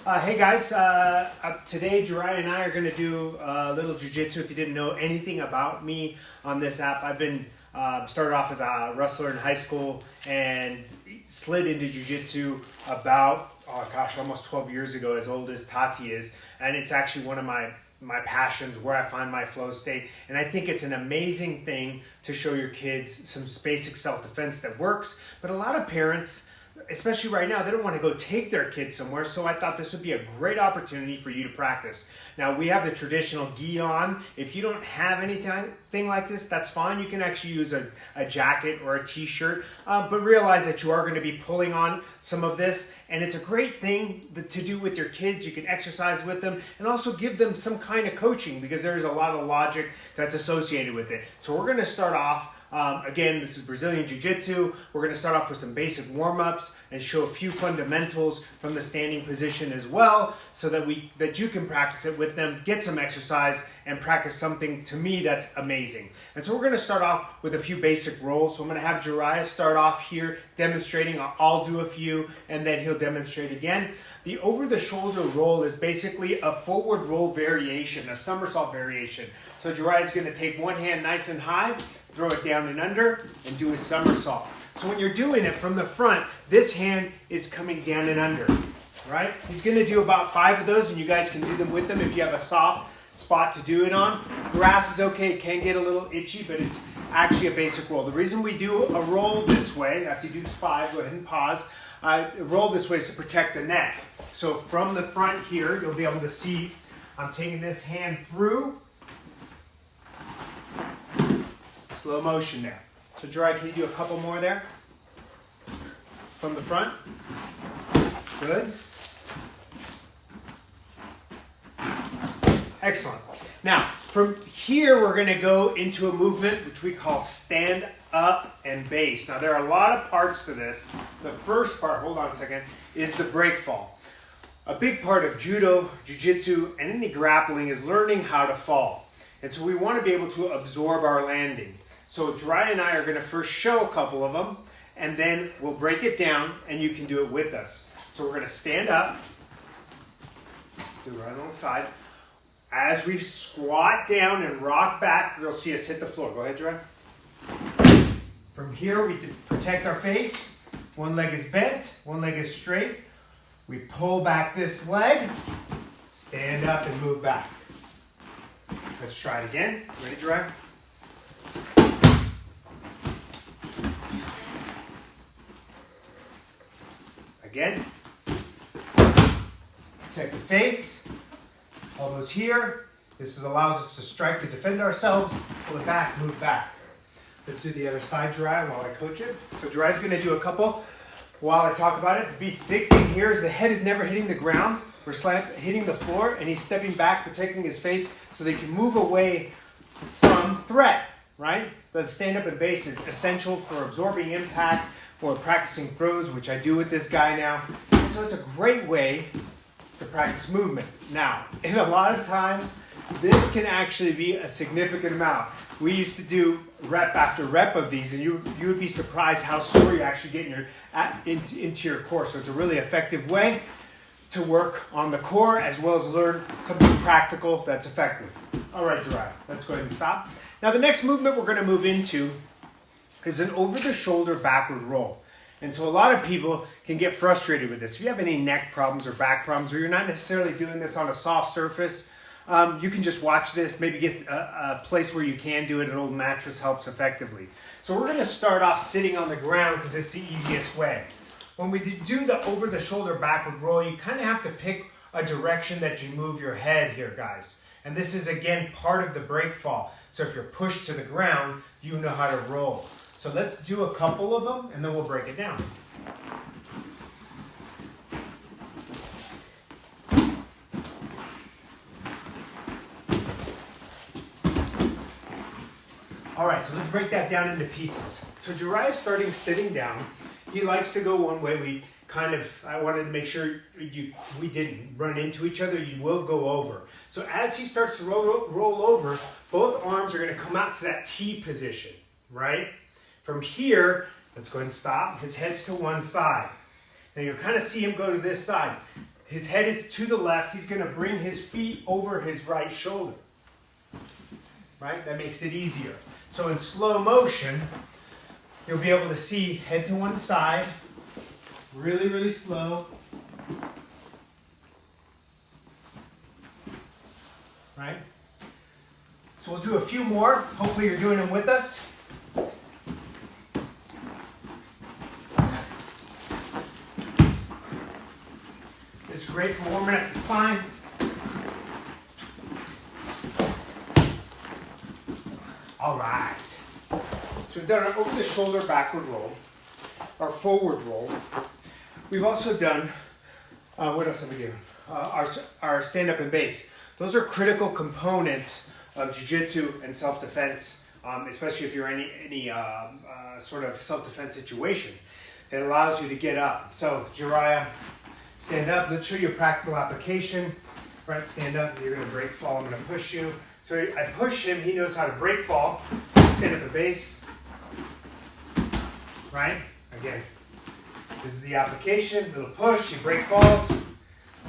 Hey guys, today Jirai and I are going to do a little jiu-jitsu. If you didn't know anything about me on this app, I've been started off as a wrestler in high school and slid into jiu-jitsu about, oh gosh, almost 12 years ago, as old as Tati is. And it's actually one of my passions, where I find my flow state. And I think it's an amazing thing to show your kids some basic self-defense that works. But a lot of parents, especially right now, they don't want to go take their kids somewhere, so I thought this would be a great opportunity for you to practice. Now, we have the traditional gi on. If you don't have anything like this, that's fine. You can actually use a jacket or a t-shirt, but realize that you are going to be pulling on some of this, and it's a great thing to do with your kids. You can exercise with them and also give them some kind of coaching, because there's a lot of logic that's associated with it. So we're going to start off. Again, this is Brazilian Jiu-Jitsu. We're going to start off with some basic warm-ups and show a few fundamentals from the standing position as well, so that you can practice it with them, get some exercise, and practice something, to me, that's amazing. And so we're going to start off with a few basic rolls. So I'm going to have Jiraiya start off here demonstrating. I'll do a few, and then he'll demonstrate again. The over-the-shoulder roll is basically a forward roll variation, a somersault variation. So Jiraiya is going to take one hand nice and high, throw it down and under, and do a somersault. So when you're doing it from the front, this hand is coming down and under, right? He's going to do about 5 of those, and you guys can do them with them if you have a soft spot to do it on. Grass is okay. It can get a little itchy, but it's actually a basic roll. The reason we do a roll this way, after you do 5, go ahead and pause. Roll this way is to protect the neck. So from the front here, you'll be able to see I'm taking this hand through. Slow motion there. So Jiraiya, can you do a couple more there? From the front. Good. Excellent. Now, from here we're going to go into a movement which we call stand up and base. Now, there are a lot of parts to this. The first part, hold on a second, is the break fall. A big part of judo, jiu-jitsu, and any grappling is learning how to fall. And so we want to be able to absorb our landing. So Jiraiya and I are going to first show a couple of them, and then we'll break it down, and you can do it with us. So we're going to stand up, do it right alongside. As we squat down and rock back, you'll see us hit the floor. Go ahead, Jiraiya. From here, we protect our face. One leg is bent, one leg is straight. We pull back this leg, stand up, and move back. Let's try it again. Ready, Jiraiya? Again. Protect the face. Elbows here. This allows us to strike to defend ourselves. Pull it back, move back. Let's do the other side, Jiraiya, while I coach it. So Jiraiya's going to do a couple while I talk about it. The big thing here is the head is never hitting the ground. We're hitting the floor, and he's stepping back, protecting his face so they can move away from threat, right? The stand-up and base is essential for absorbing impact, for practicing throws, which I do with this guy now. And so it's a great way to practice movement. Now, and a lot of times, this can actually be a significant amount. We used to do rep after rep of these, and you would be surprised how sore you actually get into your core. So it's a really effective way to work on the core, as well as learn something practical that's effective. All right, Jiraiya, let's go ahead and stop. Now, the next movement we're going to move into is an over-the-shoulder backward roll. And so a lot of people can get frustrated with this. If you have any neck problems or back problems, or you're not necessarily doing this on a soft surface, you can just watch this, maybe get a place where you can do it. An old mattress helps effectively. So we're going to start off sitting on the ground because it's the easiest way. When we do the over-the-shoulder backward roll, you kind of have to pick a direction that you move your head here, guys. And this is, again, part of the break fall. So if you're pushed to the ground, you know how to roll. So let's do a couple of them, and then we'll break it down. All right, so let's break that down into pieces. So Jiraiya is starting sitting down. He likes to go one way. I wanted to make sure we didn't run into each other. You will go over. So as he starts to roll over, both arms are going to come out to that T position, right? From here, let's go ahead and stop. His head's to one side. Now you'll kind of see him go to this side. his head is to the left. He's going to bring his feet over his right shoulder. Right? That makes it easier. So in slow motion, you'll be able to see head to one side, really, really slow. Right? So we'll do a few more. Hopefully you're doing them with us. It's great for warming up the spine. All right. So we've done our over the shoulder backward roll, our forward roll. We've also done, what else have we done? Our stand up and base. Those are critical components of jiu-jitsu and self-defense, especially if you're in any sort of self-defense situation. It allows you to get up. So Jiraiya, stand up. Let's show you a practical application. Right, stand up. You're going to break fall. I'm going to push you. So I push him. He knows how to break fall. Stand up and base. Right? Again, this is the application. Little push. You break falls.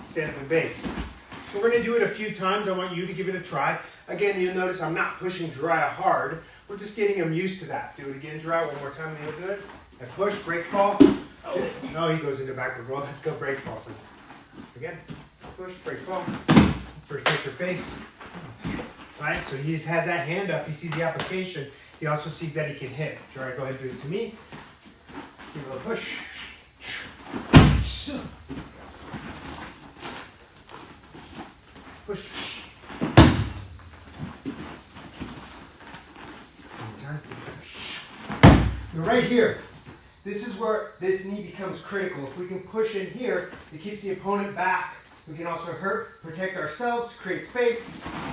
Stand up and base. So we're going to do it a few times. I want you to give it a try. Again, you'll notice I'm not pushing Jiraiya hard. We're just getting him used to that. Do it again, Jiraiya. One more time. And you'll do it. I push, break fall. Oh, no, he goes into backward roll. Let's go break fall. So again, push, break fall. First, take your face. Right? So he has that hand up. He sees the application. He also sees that he can hit. Jiraiya, go ahead and do it to me. Give a little push. Push. You're right here. This is where this knee becomes critical. If we can push in here, it keeps the opponent back. We can also protect ourselves, create space,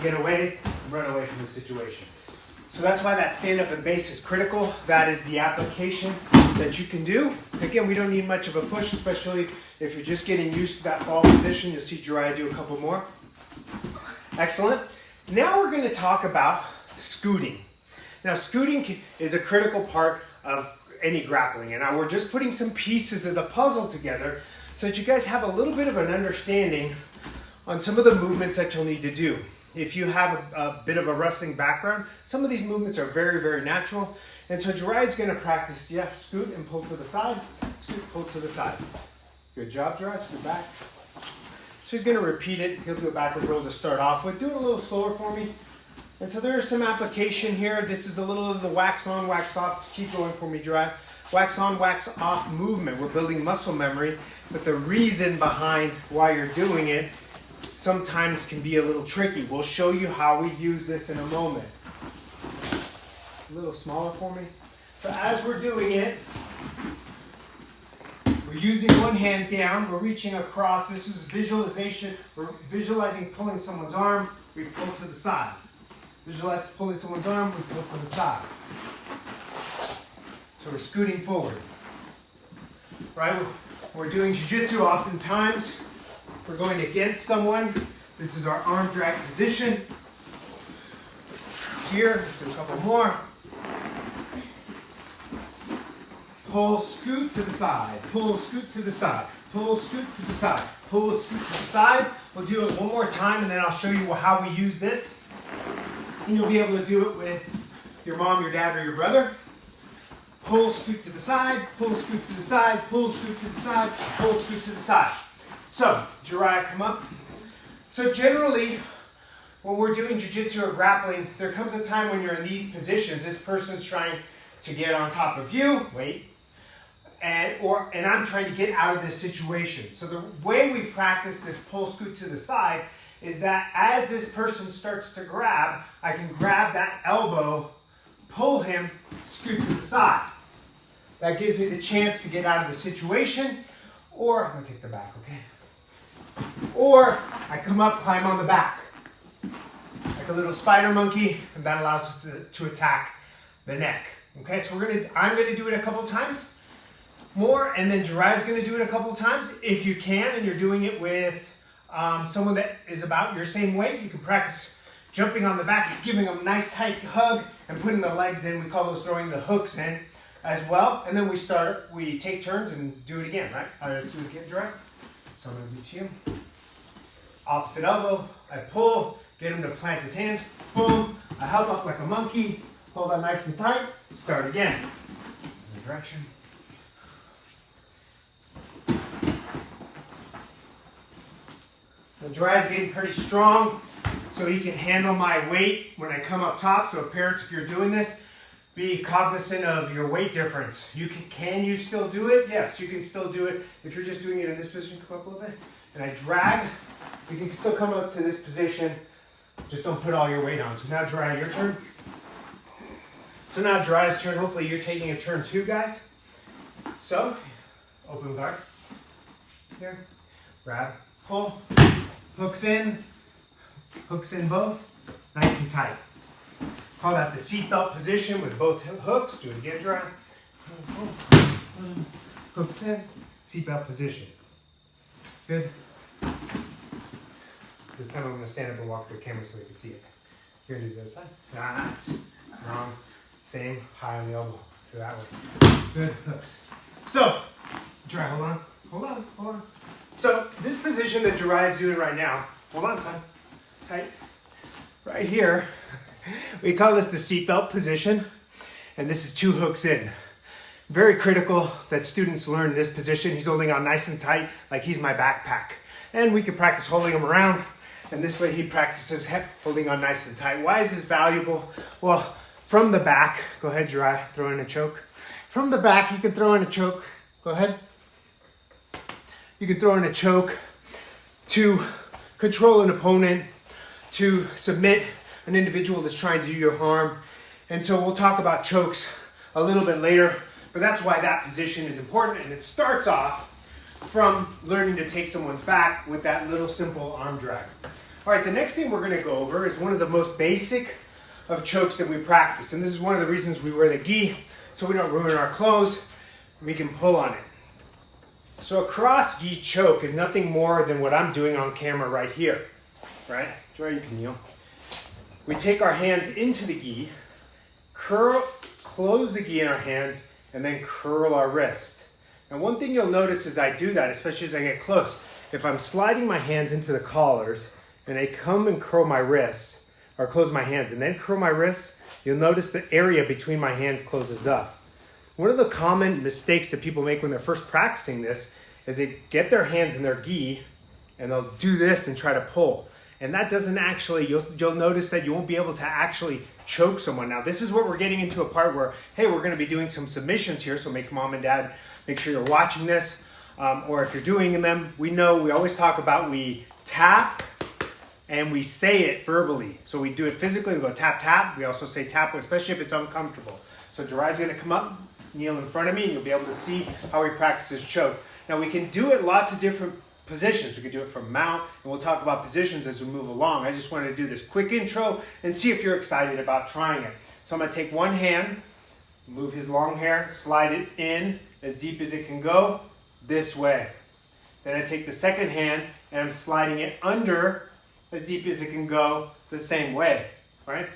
get away, and run away from the situation. So that's why that stand up and base is critical. That is the application that you can do. Again, we don't need much of a push, especially if you're just getting used to that fall position. You'll see Jiraiya do a couple more. Excellent. Now we're going to talk about scooting. Now scooting is a critical part of any grappling, and we're just putting some pieces of the puzzle together so that you guys have a little bit of an understanding on some of the movements that you'll need to do. If you have a bit of a wrestling background, some of these movements are very, very natural. And so Jiraiya is going to practice, yes, scoot and pull to the side, scoot, pull to the side. Good job, Jiraiya, scoot back. So he's going to repeat it. He'll do a backward roll to start off with. Do it a little slower for me. And so there's some application here. This is a little of the wax on, wax off. Keep going for me, Jiraiya. Wax on, wax off movement. We're building muscle memory, but the reason behind why you're doing it sometimes can be a little tricky. We'll show you how we use this in a moment. A little smaller for me. So as we're doing it, we're using one hand down. We're reaching across. This is visualization. We're visualizing pulling someone's arm. We pull to the side. Visualize pulling someone's arm, we pull to the side. So we're scooting forward. Right? We're doing jiu-jitsu oftentimes. We're going against someone. This is our arm drag position. Here, let's do a couple more. Pull, scoot to the side. Pull, scoot to the side. Pull, scoot to the side. Pull, scoot to the side. We'll do it one more time and then I'll show you how we use this. And you'll be able to do it with your mom, your dad, or your brother. Pull, scoot to the side, pull, scoot to the side, pull, scoot to the side, pull, scoot to the side. So, Jiraiya, come up. So generally, when we're doing jiu-jitsu or grappling, there comes a time when you're in these positions. This person's trying to get on top of you, wait, and I'm trying to get out of this situation. So the way we practice this pull, scoot to the side is that as this person starts to grab, I can grab that elbow, pull him, scoot to the side. That gives me the chance to get out of the situation, or, I'm gonna take the back, okay? Or, I come up, climb on the back. Like a little spider monkey, and that allows us to attack the neck. Okay, so I'm gonna do it a couple times more, and then Jiraiya's gonna do it a couple times. If you can, and you're doing it with someone that is about your same weight, you can practice jumping on the back, giving them a nice tight hug, and putting the legs in. We call those throwing the hooks in as well. And then we take turns and do it again, right? All right, let's do it again, Jiraiya. So I'm going to do to you. Opposite elbow, I pull, get him to plant his hands, boom. I help up like a monkey, hold on nice and tight, start again. In the direction. The Jiraiya's getting pretty strong, so he can handle my weight when I come up top. So parents, if you're doing this, be cognizant of your weight difference. Can you still do it? Yes, you can still do it. If you're just doing it in this position, come up a little bit. And I drag, you can still come up to this position. Just don't put all your weight on. So now Jiraiya, your turn. So now Jiraiya's turn. Hopefully you're taking a turn too, guys. So, open guard. Here, grab, pull, hooks in both, nice and tight. Call that the seatbelt position with both hooks. Do it again, Jiraiya. Hooks in, seatbelt position. Good. This time I'm going to stand up and walk the camera so you can see it. You're going to do this side. That's wrong. Same, high on the elbow. So that way. Good, hooks. So, Jiraiya, hold on. So, this position that Jiraiya is doing right now, hold on, tight. Right here, we call this the seatbelt position, and this is 2 hooks in. Very critical that students learn this position. He's holding on nice and tight, like he's my backpack. And we can practice holding him around, and this way he practices holding on nice and tight. Why is this valuable? Well, from the back, go ahead, Jiraiya, throw in a choke. From the back, you can throw in a choke. Go ahead. You can throw in a choke to control an opponent, to submit an individual that's trying to do you harm. And so we'll talk about chokes a little bit later, but that's why that position is important. And it starts off from learning to take someone's back with that little simple arm drag. All right, the next thing we're going to go over is one of the most basic of chokes that we practice. And this is one of the reasons we wear the gi, so we don't ruin our clothes. We can pull on it. So a cross gi choke is nothing more than what I'm doing on camera right here. Right? Joy, you can kneel. We take our hands into the gi, close the gi in our hands, and then curl our wrist. And one thing you'll notice as I do that, especially as I get close, if I'm sliding my hands into the collars and I come and curl my wrists, or close my hands and then curl my wrists, you'll notice the area between my hands closes up. One of the common mistakes that people make when they're first practicing this is they get their hands in their gi and they'll do this and try to pull. And that doesn't actually, you'll notice that you won't be able to actually choke someone. Now, this is what we're getting into a part where, hey, we're going to be doing some submissions here, so make mom and dad make sure you're watching this. Or if you're doing them, we always talk about we tap and we say it verbally. So we do it physically, we go tap, tap. We also say tap, especially if it's uncomfortable. So Jiraiya's going to come up, kneel in front of me, and you'll be able to see how he practices choke. Now, we can do it lots of different positions. We could do it from mount, and we'll talk about positions as we move along. I just wanted to do this quick intro and see if you're excited about trying it. So I'm going to take one hand, move his long hair, slide it in as deep as it can go, this way. Then I take the second hand, and I'm sliding it under as deep as it can go, the same way, right?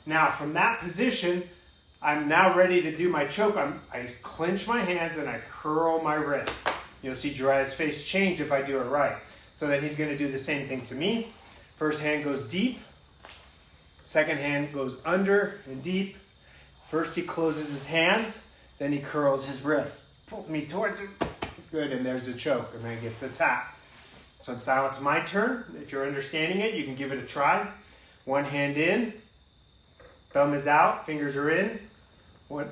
Now, from that position, I'm now ready to do my choke. I clench my hands and I curl my wrist. You'll see Jiraiya's face change if I do it right. So then he's going to do the same thing to me. First hand goes deep. Second hand goes under and deep. First he closes his hands, then he curls his wrist. Pulls me towards him. Good, and there's a choke, and then gets a tap. So now it's my turn. If you're understanding it, you can give it a try. One hand in, thumb is out, fingers are in.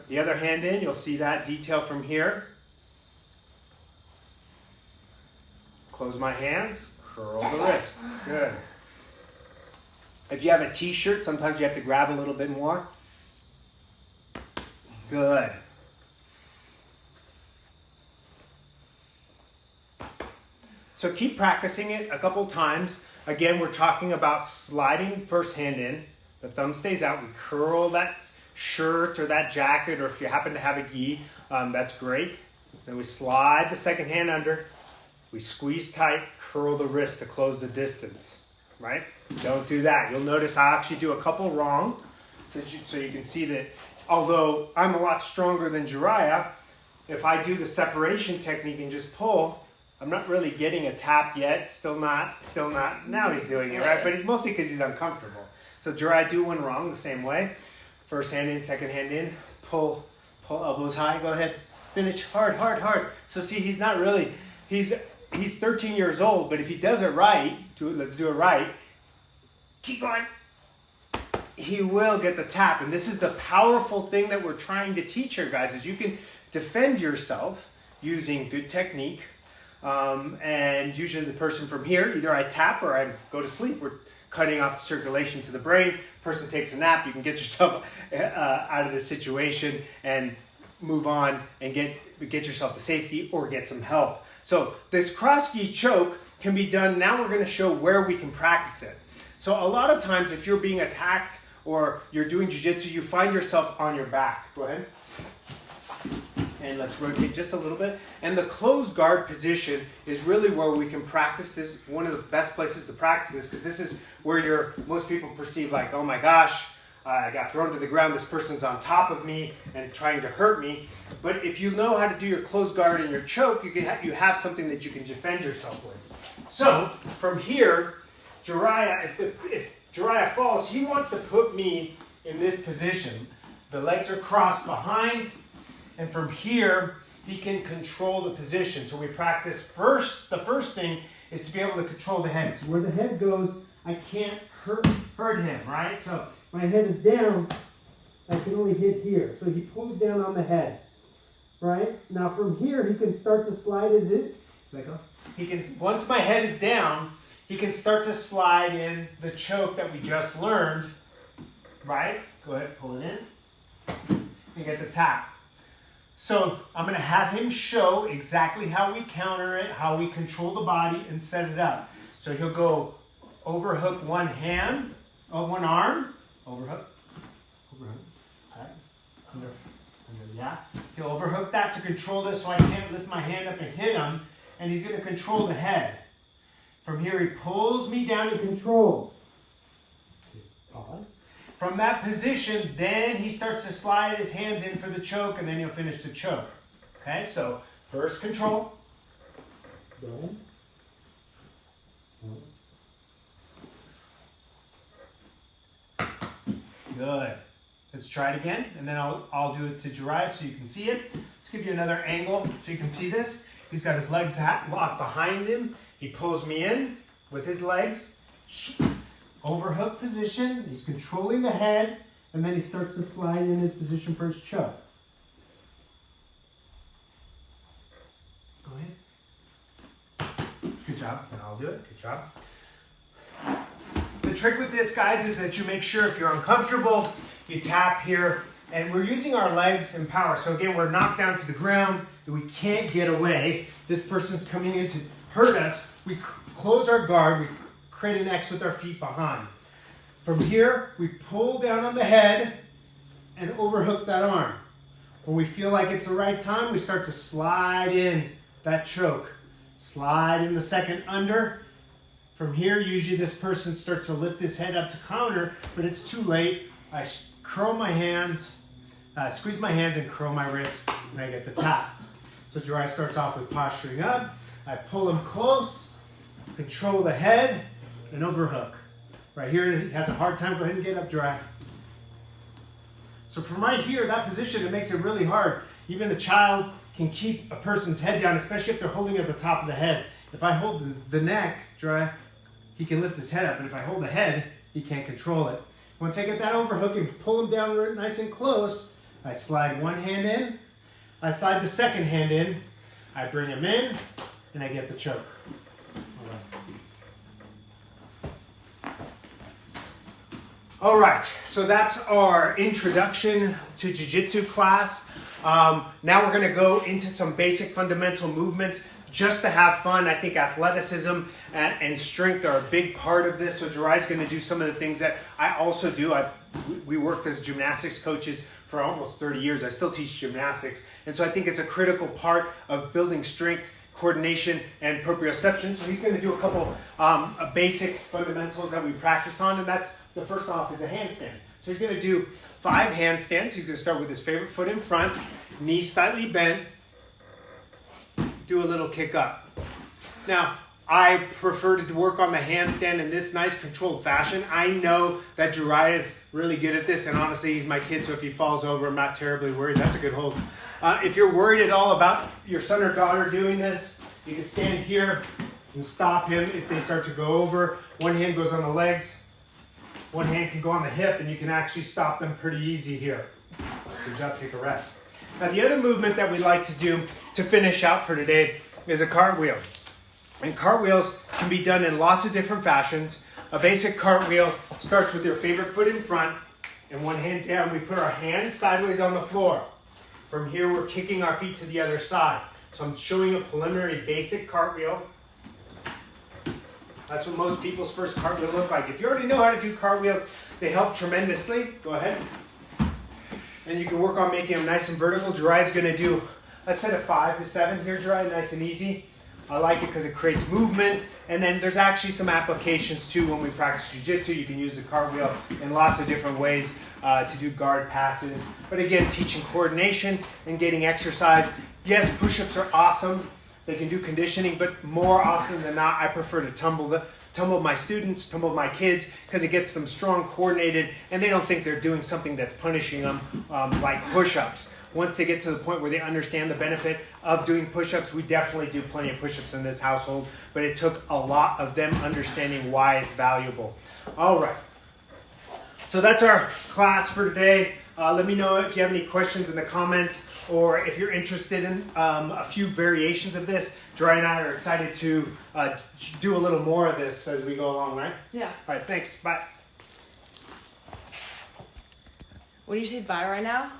The other hand in, you'll see that detail from here. Close my hands, curl the wrist. Good. If you have a t-shirt, sometimes you have to grab a little bit more. Good. So keep practicing it a couple times. Again, we're talking about sliding first hand in. The thumb stays out. We curl that shirt or that jacket, or if you happen to have a gi, that's great. Then we slide the second hand under. We squeeze tight, curl the wrist to close the distance, right? Don't do that. You'll notice I actually do a couple wrong, so you can see that although I'm a lot stronger than Jiraiya, if I do the separation technique and just pull, I'm not really getting a tap yet. Still not. Now he's doing it, right? But it's mostly because he's uncomfortable. So Jirai, do one wrong the same way. First hand in, second hand in. Pull elbows high. Go ahead. Finish hard. So see, he's not really, he's 13 years old, but if he does it right, let's do it right. Keep going. He will get the tap. And this is the powerful thing that we're trying to teach here, guys, is you can defend yourself using good technique. And usually the person from here, either I tap or I go to sleep. We're cutting off the circulation to the brain. Person takes a nap. You can get yourself out of this situation and move on and get yourself to safety or get some help. So this cross-gi choke can be done. Now we're going to show where we can practice it. So a lot of times if you're being attacked or you're doing jiu-jitsu, you find yourself on your back. Go ahead. And let's rotate just a little bit. And the closed guard position is really where we can practice this. One of the best places to practice this, because this is where most people perceive like, oh my gosh, I got thrown to the ground, this person's on top of me and trying to hurt me. But if you know how to do your closed guard and your choke, you have something that you can defend yourself with. So from here, Jiraiya, if Jiraiya falls, he wants to put me in this position. The legs are crossed behind. And from here, he can control the position. So we practice first. The first thing is to be able to control the head. So where the head goes, I can't hurt him, right? So my head is down, I can only hit here. So he pulls down on the head, right? Now from here, he can start to slide. Let go. Once my head is down, he can start to slide in the choke that we just learned, right? Go ahead, pull it in, and get the tap. So I'm going to have him show exactly how we counter it, how we control the body and set it up. So he'll go overhook one arm, overhook, okay, under, yeah. He'll overhook that to control this so I can't lift my hand up and hit him, and he's going to control the head. From here he pulls me down and controls. Pause. From that position, then he starts to slide his hands in for the choke, and then he'll finish the choke. Okay, so first control. Good. Good. Let's try it again, and then I'll do it to Jiraiya so you can see it. Let's give you another angle so you can see this. He's got his legs locked behind him. He pulls me in with his legs. Overhook position, he's controlling the head, and then he starts to slide in his position for his choke. Go ahead. Good job. Now I'll do it. Good job. The trick with this, guys, is that you make sure if you're uncomfortable, you tap here, and we're using our legs in power. So again, we're knocked down to the ground, and we can't get away. This person's coming in to hurt us. We close our guard, we create an X with our feet behind. From here, we pull down on the head and overhook that arm. When we feel like it's the right time, we start to slide in that choke. Slide in the second under. From here, usually this person starts to lift his head up to counter, but it's too late. I curl my hands, squeeze my hands and curl my wrists, and I get the tap. So Jiraiya starts off with posturing up. I pull him close, control the head, and overhook. Right here, he has a hard time. Go ahead and get up, Jiraiya. So from right here, that position, it makes it really hard. Even a child can keep a person's head down, especially if they're holding at the top of the head. If I hold the neck, Jiraiya, he can lift his head up. But if I hold the head, he can't control it. Once I get that overhook and pull him down nice and close, I slide one hand in. I slide the second hand in. I bring him in, and I get the choke. All right, so that's our introduction to Jiu-Jitsu class. Now we're gonna go into some basic fundamental movements just to have fun. I think athleticism and strength are a big part of this. So Jiraiya's gonna do some of the things that I also do. We worked as gymnastics coaches for almost 30 years. I still teach gymnastics. And so I think it's a critical part of building strength, coordination, and proprioception. So he's going to do a couple basics, fundamentals that we practice on, and that's the first off is a handstand. So he's going to do 5 handstands. He's going to start with his favorite foot in front, knees slightly bent, do a little kick up. Now, I prefer to work on the handstand in this nice controlled fashion. I know that Jiraiya is really good at this, and honestly, he's my kid, so if he falls over, I'm not terribly worried. That's a good hold. If you're worried at all about your son or daughter doing this, you can stand here and stop him if they start to go over. One hand goes on the legs, one hand can go on the hip, and you can actually stop them pretty easy here. Good job, take a rest. Now, the other movement that we like to do to finish out for today is a cartwheel. And cartwheels can be done in lots of different fashions. A basic cartwheel starts with your favorite foot in front and one hand down. We put our hands sideways on the floor. From here, we're kicking our feet to the other side. So I'm showing a preliminary basic cartwheel. That's what most people's first cartwheel look like. If you already know how to do cartwheels, they help tremendously. Go ahead. And you can work on making them nice and vertical. Jiraiya's going to do a set of 5 to 7 here, Jiraiya, nice and easy. I like it because it creates movement. And then there's actually some applications too when we practice jiu-jitsu. You can use the cartwheel in lots of different ways to do guard passes. But again, teaching coordination and getting exercise. Yes, push-ups are awesome. They can do conditioning, but more often than not, I prefer to tumble my students, tumble my kids, because it gets them strong, coordinated, and they don't think they're doing something that's punishing them, like push-ups. Once they get to the point where they understand the benefit of doing push-ups, we definitely do plenty of push-ups in this household, but it took a lot of them understanding why it's valuable. All right. So that's our class for today. Let me know if you have any questions in the comments, or if you're interested in a few variations of this. Jiraiya and I are excited to do a little more of this as we go along, right? Yeah. All right, thanks. Bye. What do you say bye right now?